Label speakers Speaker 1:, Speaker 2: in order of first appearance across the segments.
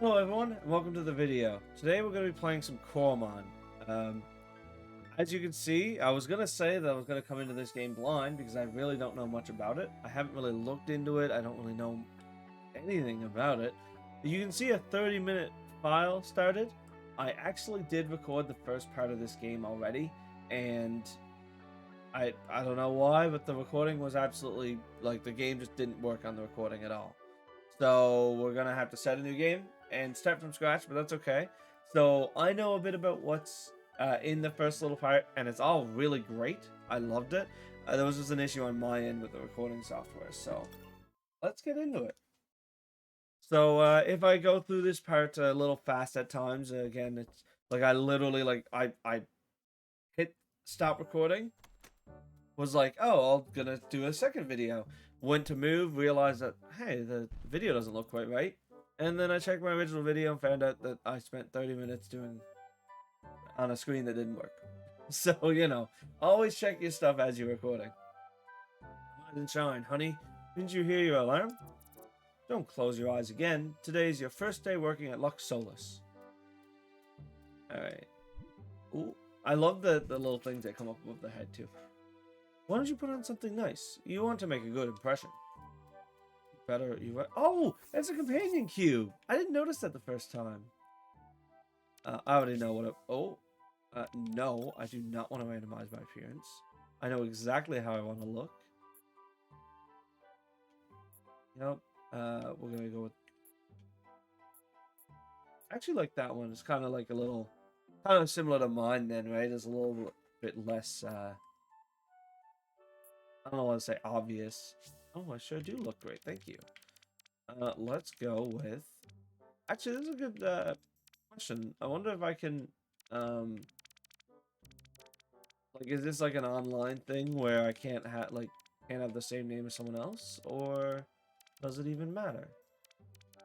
Speaker 1: Hello everyone, and welcome to the video. Today we're going to be playing some Coromon. As you can see, I was going to say that I was going to come into this game blind because I really don't know much about it. I haven't really looked into it. I don't really know anything about it. You can see a 30-minute file started. I actually did record the first part of this game already, and I don't know why, but the recording was absolutely, like, the game just didn't work on the recording at all. So we're going to have to set a new game and start from scratch, but that's okay. So I know a bit about what's in the first little part, and it's all really great. I loved it. There was just an issue on my end with the recording software, so let's get into it. So if I go through this part a little fast at times, again, it's like I literally, like, I hit stop recording, was like, oh, I'm gonna do a second video. Went to move, realized that, hey, the video doesn't look quite right. And then I checked my original video and found out that I spent 30 minutes doing on a screen that didn't work. So, you know, always check your stuff as you're recording. Rise and shine, honey. Didn't you hear your alarm? Don't close your eyes again. Today is your first day working at Lux Solus. Alright. Ooh, I love the little things that come up above the head, too. Why don't you put on something nice? You want to make a good impression. Better, oh, that's a companion cube. I didn't notice that the first time. I already know what no, I do not want to randomize my appearance. I know exactly how I want to look. Yep. We're gonna go with, actually, like that one. It's kind of like a little, kind of similar to mine then, right? It's a little bit less, I don't want to say obvious. Oh, I sure do look great. Thank you. Let's go with, actually, this is a good question. I wonder if I can, like, is this like an online thing where I can't have the same name as someone else, or does it even matter?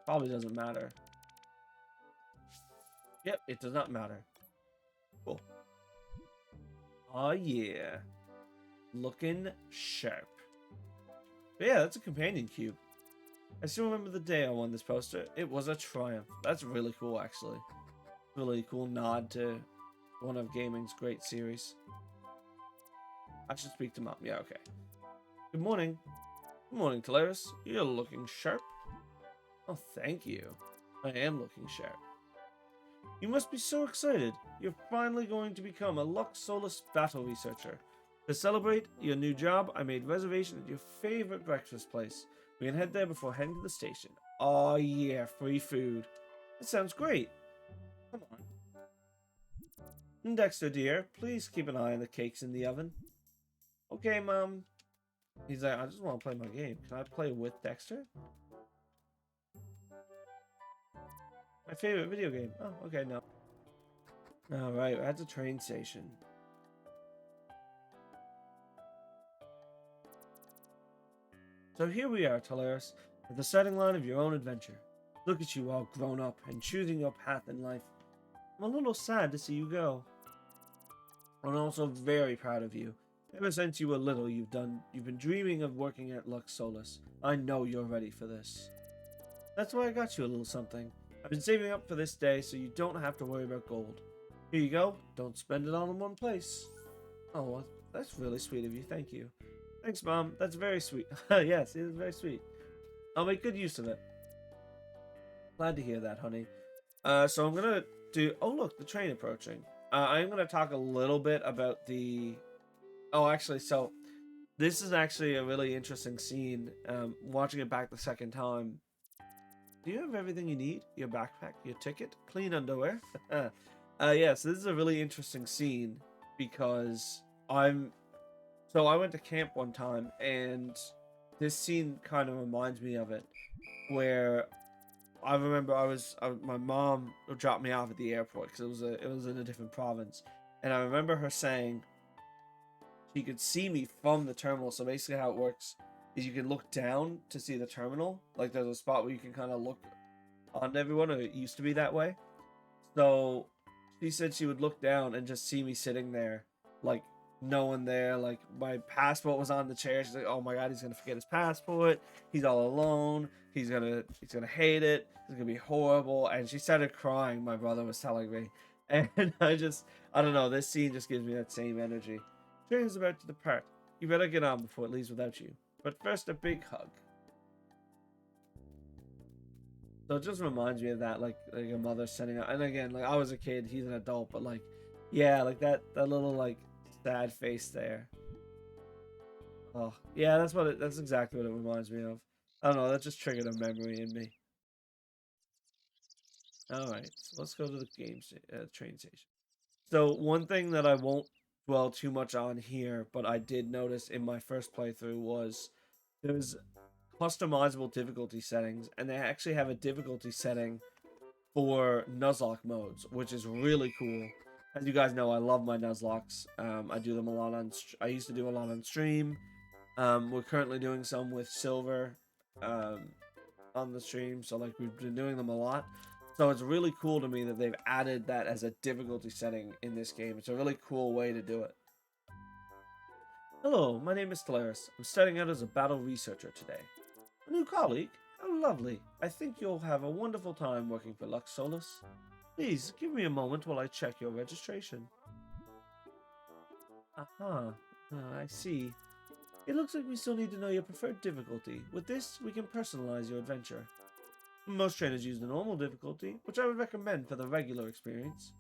Speaker 1: Probably doesn't matter. Yep, it does not matter. Cool. Oh yeah, looking sharp. But yeah, that's a companion cube. I still remember the day I won this poster. It was a triumph. That's really cool, actually. Really cool nod to one of gaming's great series. I should speak to Mom. Yeah, okay. Good morning. Good morning, Talaris. You're looking sharp. Oh, thank you. I am looking sharp. You must be so excited. You're finally going to become a Lux Solus battle researcher. To celebrate your new job, I made reservation at your favorite breakfast place. We can head there before heading to the station. Oh yeah, free food. That sounds great. Come on. Dexter, dear, please keep an eye on the cakes in the oven. Okay, Mom. He's like, I just want to play my game. Can I play with Dexter? My favorite video game. Oh, okay, no. Alright, we're at the train station. So here we are, Talaris, at the starting line of your own adventure. Look at you all grown up and choosing your path in life. I'm a little sad to see you go. I'm also very proud of you. Ever since you were little, you've been dreaming of working at Lux Solus. I know you're ready for this. That's why I got you a little something. I've been saving up for this day so you don't have to worry about gold. Here you go. Don't spend it all in one place. Oh, well, that's really sweet of you. Thank you. Thanks, Mom. That's very sweet. Yes, it is very sweet. I'll make good use of it. Glad to hear that, honey. So I'm gonna do... Oh, look, the train approaching. I'm gonna talk a little bit about the... Oh, actually, so... This is actually a really interesting scene. Watching it back the second time. Do you have everything you need? Your backpack, your ticket, clean underwear? Yes, this is a really interesting scene because I went to camp one time, and this scene kind of reminds me of it, where I remember my mom dropped me off at the airport because it was in a different province, and I remember her saying she could see me from the terminal. So basically, how it works is you can look down to see the terminal. Like, there's a spot where you can kind of look on everyone, or it used to be that way. So she said she would look down and just see me sitting there, like, no one there. Like, my passport was on the chair. She's like, oh my god, he's gonna forget his passport. He's all alone. he's gonna hate it. It's gonna be horrible. And she started crying. My brother was telling me, and I don't know. This scene just gives me that same energy. Train's about to depart. You better get on before it leaves without you. But first, a big hug. So it just reminds me of that, like a mother sending out. And again, like I was a kid, he's an adult, but like, yeah, like that little like sad face there. Oh, yeah, that's exactly what it reminds me of. I don't know, that just triggered a memory in me. All right, so let's go to the train station. So one thing that I won't dwell too much on here, but I did notice in my first playthrough was there's customizable difficulty settings, and they actually have a difficulty setting for Nuzlocke modes, which is really cool. As you guys know, I love my Nuzlocks. I do them a lot on. I used to do a lot on stream. We're currently doing some with Silver on the stream, so like we've been doing them a lot. So it's really cool to me that they've added that as a difficulty setting in this game. It's a really cool way to do it. Hello, my name is Talaris. I'm starting out as a battle researcher today. A new colleague? How lovely. I think you'll have a wonderful time working for Lux Solus. Please, give me a moment while I check your registration. Aha, I see. It looks like we still need to know your preferred difficulty. With this, we can personalize your adventure. Most trainers use the normal difficulty, which I would recommend for the regular experience.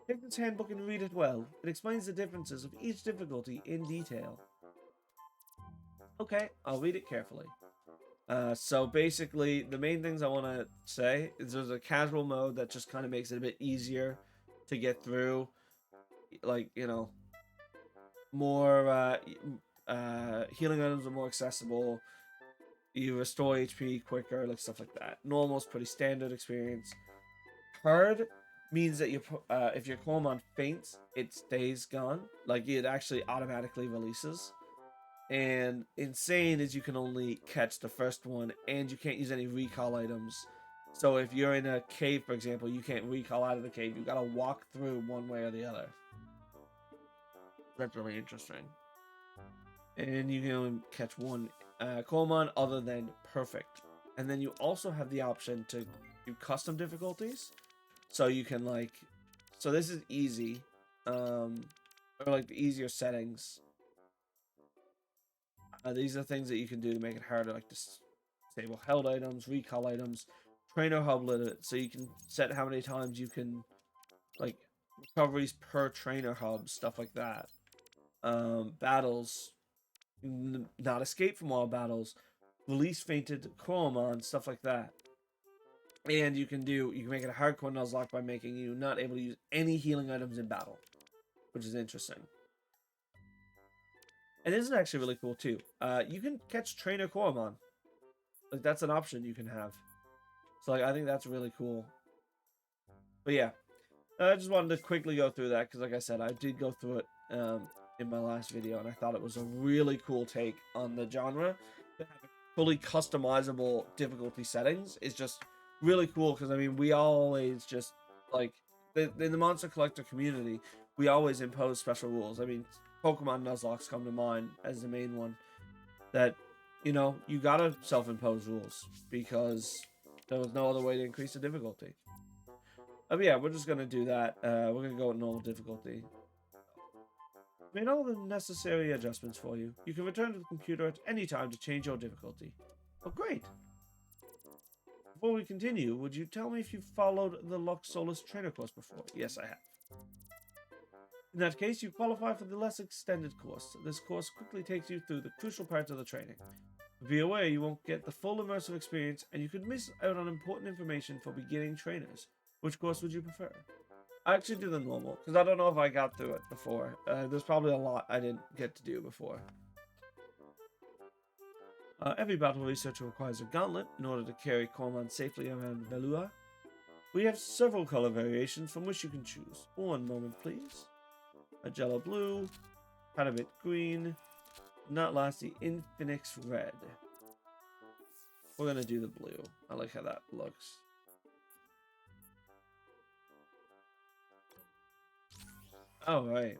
Speaker 1: Take this handbook and read it well. It explains the differences of each difficulty in detail. Okay, I'll read it carefully. So basically, the main things I want to say is there's a casual mode that just kind of makes it a bit easier to get through. Like, you know, more healing items are more accessible. You restore HP quicker, like stuff like that. Normal is pretty standard experience. Hard means that if your Coromon faints, it stays gone. Like it actually automatically releases. And insane is you can only catch the first one, and you can't use any recall items. So if you're in a cave, for example, you can't recall out of the cave. You gotta walk through one way or the other. That's really interesting. And you can only catch one Coromon other than perfect. And then you also have the option to do custom difficulties. So you can like, so this is easy, or like the easier settings. These are things that you can do to make it harder, like disable held items, recall items, trainer hub limit, so you can set how many times you can, like, recoveries per trainer hub, stuff like that. Battles, not escape from all battles, release fainted Coromon, stuff like that. And you can make it a hardcore Nuzlocke by making you not able to use any healing items in battle, which is interesting. And this is actually really cool too. You can catch trainer Coromon. Like that's an option you can have. So like I think that's really cool. But yeah, I just wanted to quickly go through that because like I said, I did go through it in my last video, and I thought it was a really cool take on the genre. Fully customizable difficulty settings is just really cool because I mean we always just like in the Monster Collector community, we always impose special rules. I mean, Pokemon Nuzlocke come to mind as the main one that, you know, you gotta self-impose rules because there was no other way to increase the difficulty. But yeah, we're just gonna do that. We're gonna go with normal difficulty. Made all the necessary adjustments for you. You can return to the computer at any time to change your difficulty. Oh, great! Before we continue, would you tell me if you've followed the Lux Solus trainer course before? Yes, I have. In that case, you qualify for the less extended course. This course quickly takes you through the crucial parts of the training. Be aware you won't get the full immersive experience, and you could miss out on important information for beginning trainers. Which course would you prefer? I actually do the normal, because I don't know if I got through it before. There's probably a lot I didn't get to do before. Every battle researcher requires a gauntlet in order to carry Coromon safely around Velua. We have several color variations from which you can choose. One moment, please. A Jello Blue, Patibit Green, not last the Infinix Red. We're gonna do the blue. I like how that looks. All right.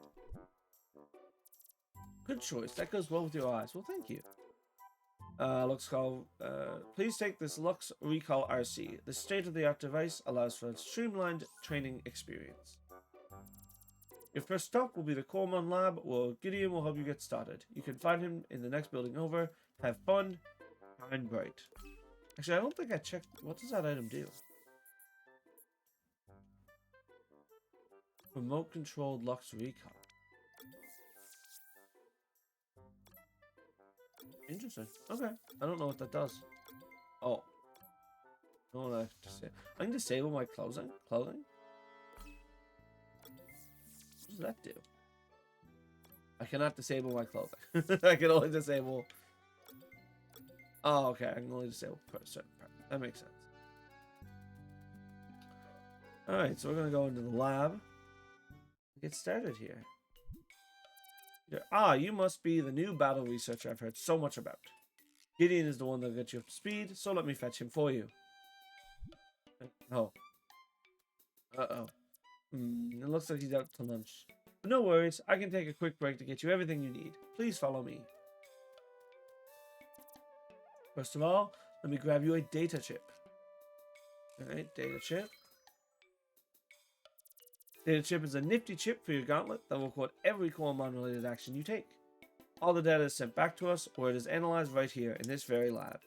Speaker 1: Good choice. That goes well with your eyes. Well, thank you. Lux Call. Please take this Lux Recall RC. The state-of-the-art device allows for a streamlined training experience. Your first stop will be the Coromon lab, where Gideon will help you get started. You can find him in the next building over. Have fun, shine bright. Actually, I don't think I checked. What does that item do? Remote-controlled Lux Recall. Interesting. Okay. I don't know what that does. Oh. No, I have to say. I can disable my clothing. What does that do? I cannot disable my clothing. I can only disable. Oh, okay. I can only disable certain parts. That makes sense. Alright, so we're going to go into the lab. Get started here. Ah, you must be the new battle researcher I've heard so much about. Gideon is the one that'll get you up to speed, so let me fetch him for you. Oh. Uh-oh. It looks like he's out to lunch. But no worries, I can take a quick break to get you everything you need. Please follow me. First of all, let me grab you a data chip. Alright, data chip. Data chip is a nifty chip for your gauntlet that will record every Coromon related action you take. All the data is sent back to us, or it is analyzed right here in this very lab.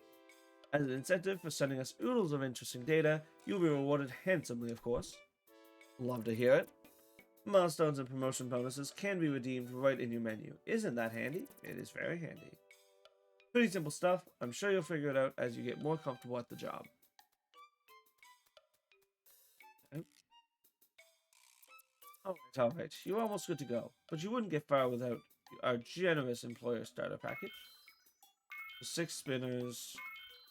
Speaker 1: As an incentive for sending us oodles of interesting data, you'll be rewarded handsomely, of course. Love to hear it. Milestones and promotion bonuses can be redeemed right in your menu. Isn't that handy? It is very handy. Pretty simple stuff. I'm sure you'll figure it out as you get more comfortable at the job. Alright. You're almost good to go, but you wouldn't get far without our generous employer starter package. 6 spinners,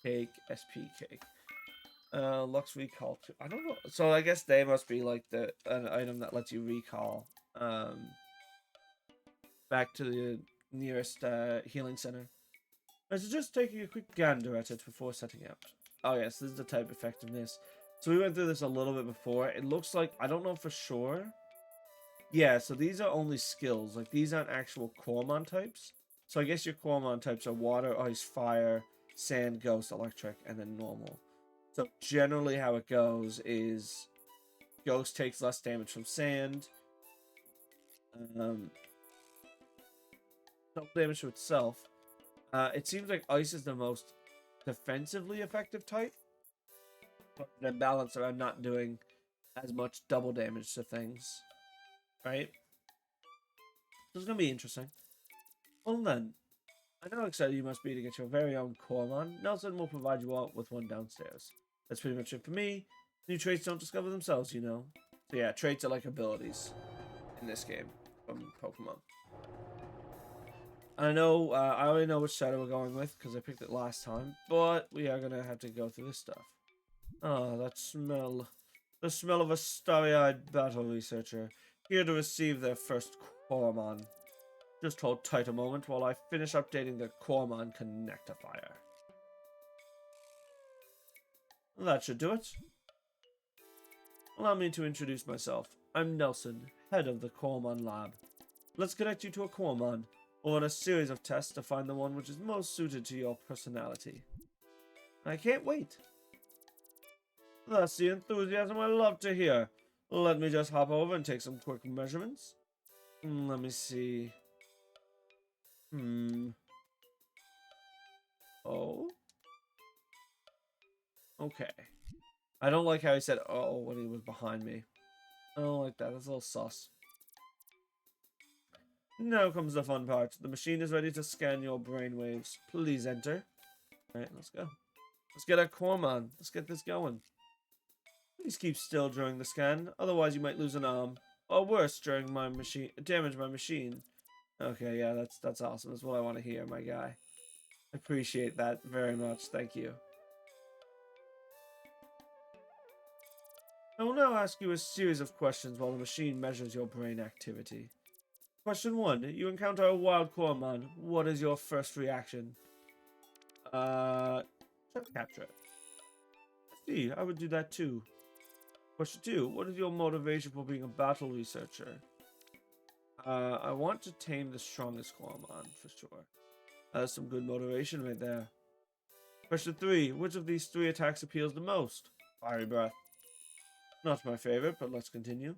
Speaker 1: cake, SP cake. Lux recall. I don't know. So I guess they must be like an item that lets you recall back to the nearest healing center. I suggest taking a quick gander at it before setting out. Oh yes, this is the type effectiveness. So we went through this a little bit before. It looks like, I don't know for sure. Yeah, so these are only skills. Like, these aren't actual Coromon types. So I guess your Coromon types are water, ice, fire, sand, ghost, electric, and then normal. So generally how it goes is ghost takes less damage from sand. Double damage to itself. It seems like ice is the most defensively effective type. But then balance around not doing as much double damage to things. Right? So it's going to be interesting. Well then, I know how excited you must be to get your very own Coromon. Nelson will provide you all with one downstairs. That's pretty much it for me. New traits don't discover themselves, you know. So yeah, traits are like abilities in this game from Pokemon. I know, I already know which shadow we're going with because I picked it last time, but we are going to have to go through this stuff. Oh, that smell. The smell of a starry-eyed battle researcher, here to receive their first Coromon. Just hold tight a moment while I finish updating the Coromon connectifier. That should do it. Allow me to introduce myself. I'm Nelson, head of the Coromon lab. Let's connect you to a Coromon. We'll run a series of tests to find the one which is most suited to your personality. I can't wait. That's the enthusiasm I love to hear. Let me just hop over and take some quick measurements. Let me see. Oh? Okay. I don't like how he said, oh, when he was behind me. I don't like that. That's a little sus. Now comes the fun part. The machine is ready to scan your brainwaves. Please enter. Alright, let's go. Let's get our Coromon. Let's get this going. Please keep still during the scan, otherwise you might lose an arm. Or worse, during my machine, damage my machine. Okay, yeah, that's awesome. That's what I want to hear, my guy. I appreciate that very much. Thank you. I will now ask you a series of questions while the machine measures your brain activity. Question 1. You encounter a wild Coromon. What is your first reaction? Try to capture it. I see, I would do that too. Question 2. What is your motivation for being a battle researcher? I want to tame the strongest Coromon, for sure. That's some good motivation right there. Question 3. Which of these 3 attacks appeals the most? Fiery Breath. Not my favorite, but let's continue.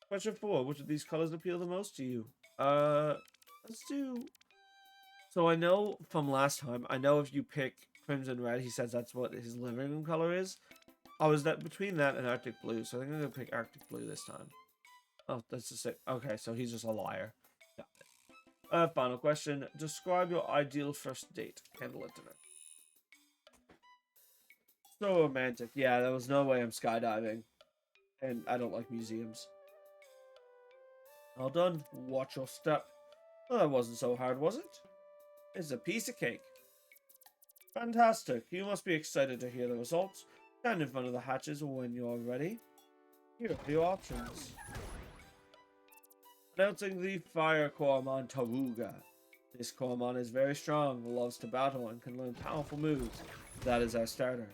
Speaker 1: Question 4. Which of these colors appeal the most to you? Let's do... So I know from last time, I know if you pick Crimson Red, he says that's what his living room color is. I was between that and Arctic Blue, so I think I'm going to pick Arctic Blue this time. Oh, that's the same. Okay, so he's just a liar. Got it. Final question. Describe your ideal first date. Candlelit dinner. So romantic. Yeah, there was no way I'm skydiving. And I don't like museums. Well done. Watch your step. Well, that wasn't so hard, was it? It's a piece of cake. Fantastic. You must be excited to hear the results. Stand in front of the hatches when you're ready. Here are your options. Announcing the Fire Coromon Taruga. This Coromon is very strong, loves to battle, and can learn powerful moves. That is our starter.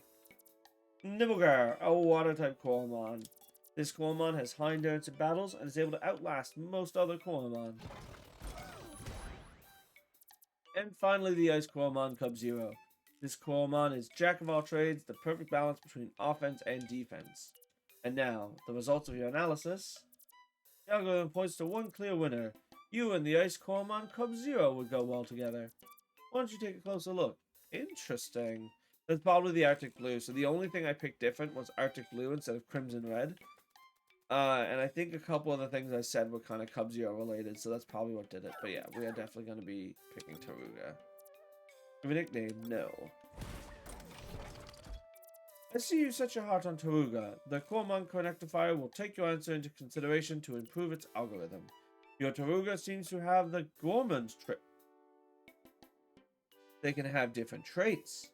Speaker 1: Nibblegar, a water-type Coromon. This Coromon has high endurance in battles and is able to outlast most other Coromon. And finally, the Ice Coromon Cub-Zero. This Coromon is jack of all trades, the perfect balance between offense and defense. And now, the results of your analysis. The algorithm points to one clear winner. You and the Ice Coromon Cub-Zero would go well together. Why don't you take a closer look? Interesting. That's probably the Arctic Blue, so the only thing I picked different was Arctic Blue instead of Crimson Red. And I think a couple of the things I said were kind of Cub-Zero related, so that's probably what did it. But yeah, we are definitely going to be picking Taruga. Give a nickname? No. I see you set your heart on Taruga. The Coromon Connectifier will take your answer into consideration to improve its algorithm. Your Taruga seems to have the Gorman's trait. They can have different traits.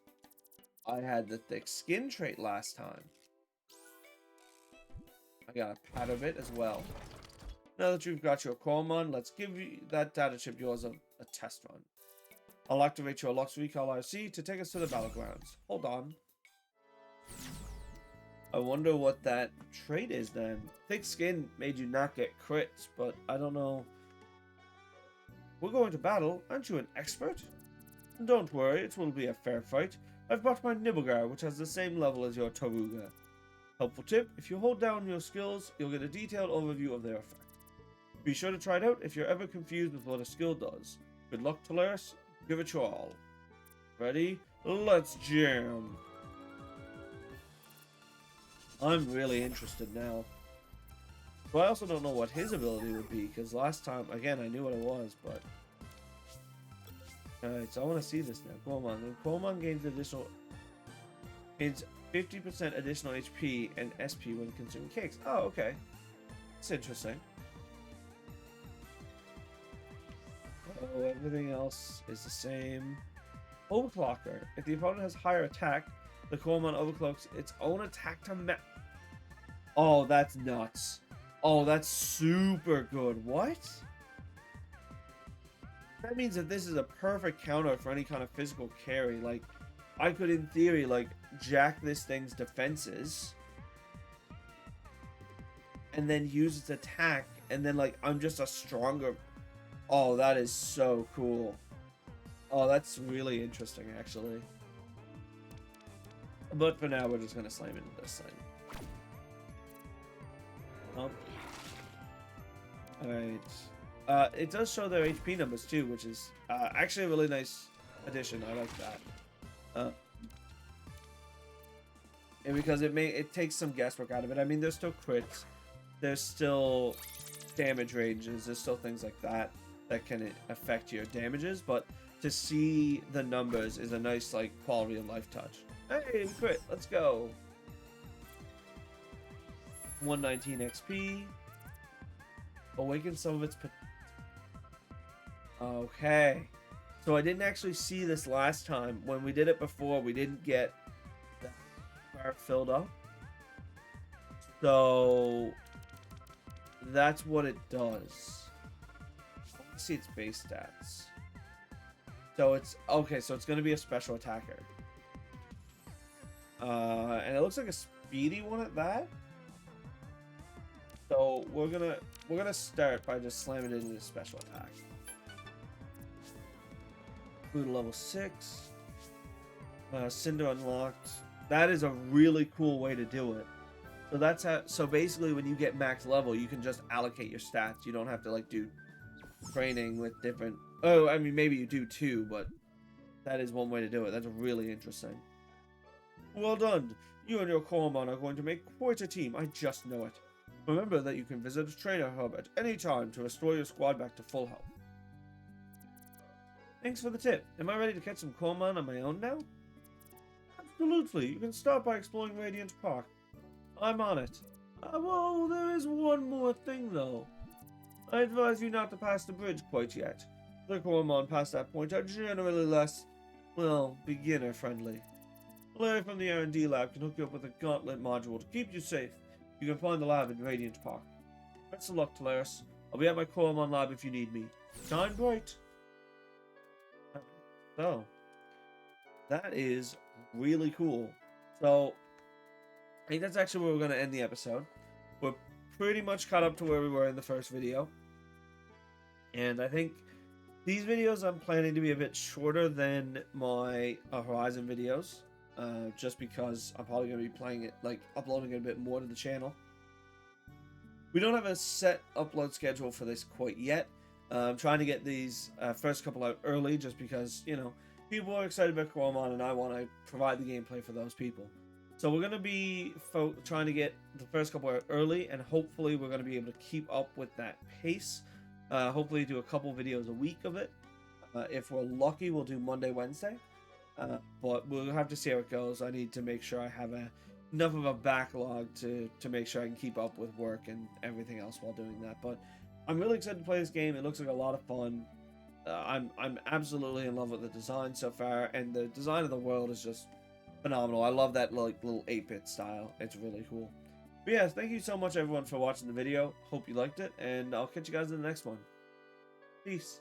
Speaker 1: I had the thick skin trait last time. I got a pat of it as well. Now that you've got your Coromon, let's give you that data chip yours a test run. I'll activate your Lux Recall RC to take us to the battlegrounds. Hold on. I wonder what that trait is then. Thick skin made you not get crits, but I don't know. We're going to battle. Aren't you an expert? Don't worry, it will be a fair fight. I've brought my Nibblegar, which has the same level as your Taruga. Helpful tip, if you hold down your skills, you'll get a detailed overview of their effect. Be sure to try it out if you're ever confused with what a skill does. Good luck, Talaris. Give it your all. Ready? Let's jam! I'm really interested now. But I also don't know what his ability would be, because last time, again, I knew what it was, but... Alright, so I want to see this now. Coromon. When Coromon gains 50% additional HP and SP when consuming cakes. Oh, okay. It's interesting. Oh, everything else is the same. Overclocker. If the opponent has higher attack, the Coromon overclocks its own attack to match. Oh, that's nuts. Oh, that's super good. What? That means that this is a perfect counter for any kind of physical carry. Like, I could, in theory, like, jack this thing's defenses. And then use its attack. And then, like, I'm just a stronger... Oh, that is so cool. Oh, that's really interesting, actually. But for now, we're just going to slam into this thing. Alright. It does show their HP numbers, too, which is actually a really nice addition. I like that. And because it takes some guesswork out of it. I mean, there's still crits. There's still damage ranges. There's still things like that that can affect your damages. But to see the numbers is a nice, like, quality of life touch. Hey, crit. Let's go. 119 XP. Awaken some of its... Okay. So I didn't actually see this last time. When we did it before, we didn't get that bar filled up. So... that's what it does. Let's see its base stats. So it's... okay, so it's going to be a special attacker. And it looks like a speedy one at that. So we're gonna start by just slamming it into the special attack. Move to level 6. Cinder unlocked. That is a really cool way to do it. So that's how. So basically, when you get max level, you can just allocate your stats. You don't have to like do training with different. Oh, I mean maybe you do too, but that is one way to do it. That's really interesting. Well done. You and your Coromon are going to make quite a team. I just know it. Remember that you can visit a trainer hub at any time to restore your squad back to full health. Thanks for the tip. Am I ready to catch some Coromon on my own now? Absolutely. You can start by exploring Radiant Park. I'm on it. Well, there is one more thing, though. I advise you not to pass the bridge quite yet. The Coromon past that point are generally less, well, beginner-friendly. Larry from the R&D lab can hook you up with a gauntlet module to keep you safe. You can find the lab in Radiant Park. Best of luck, Talaris. I'll be at my Coromon lab if you need me. Shine bright. So, that is really cool. So, I think that's actually where we're going to end the episode. We're pretty much caught up to where we were in the first video. And I think these videos I'm planning to be a bit shorter than my Horizon videos. Just because I'm probably going to be playing it, like uploading it a bit more to the channel. We don't have a set upload schedule for this quite yet. I'm trying to get these first couple out early just because, you know, people are excited about Coromon and I want to provide the gameplay for those people. So we're going to be trying to get the first couple out early, and hopefully we're going to be able to keep up with that pace. Hopefully do a couple videos a week of it. If we're lucky, we'll do Monday, Wednesday. But we'll have to see how it goes. I need to make sure I have enough of a backlog to make sure I can keep up with work and everything else while doing that. But I'm really excited to play this game. It looks like a lot of fun. I'm absolutely in love with the design so far, and the design of the world is just phenomenal. I love that little 8-bit style. It's really cool. But yeah, thank you so much everyone for watching the video. Hope you liked it, and I'll catch you guys in the next one. Peace.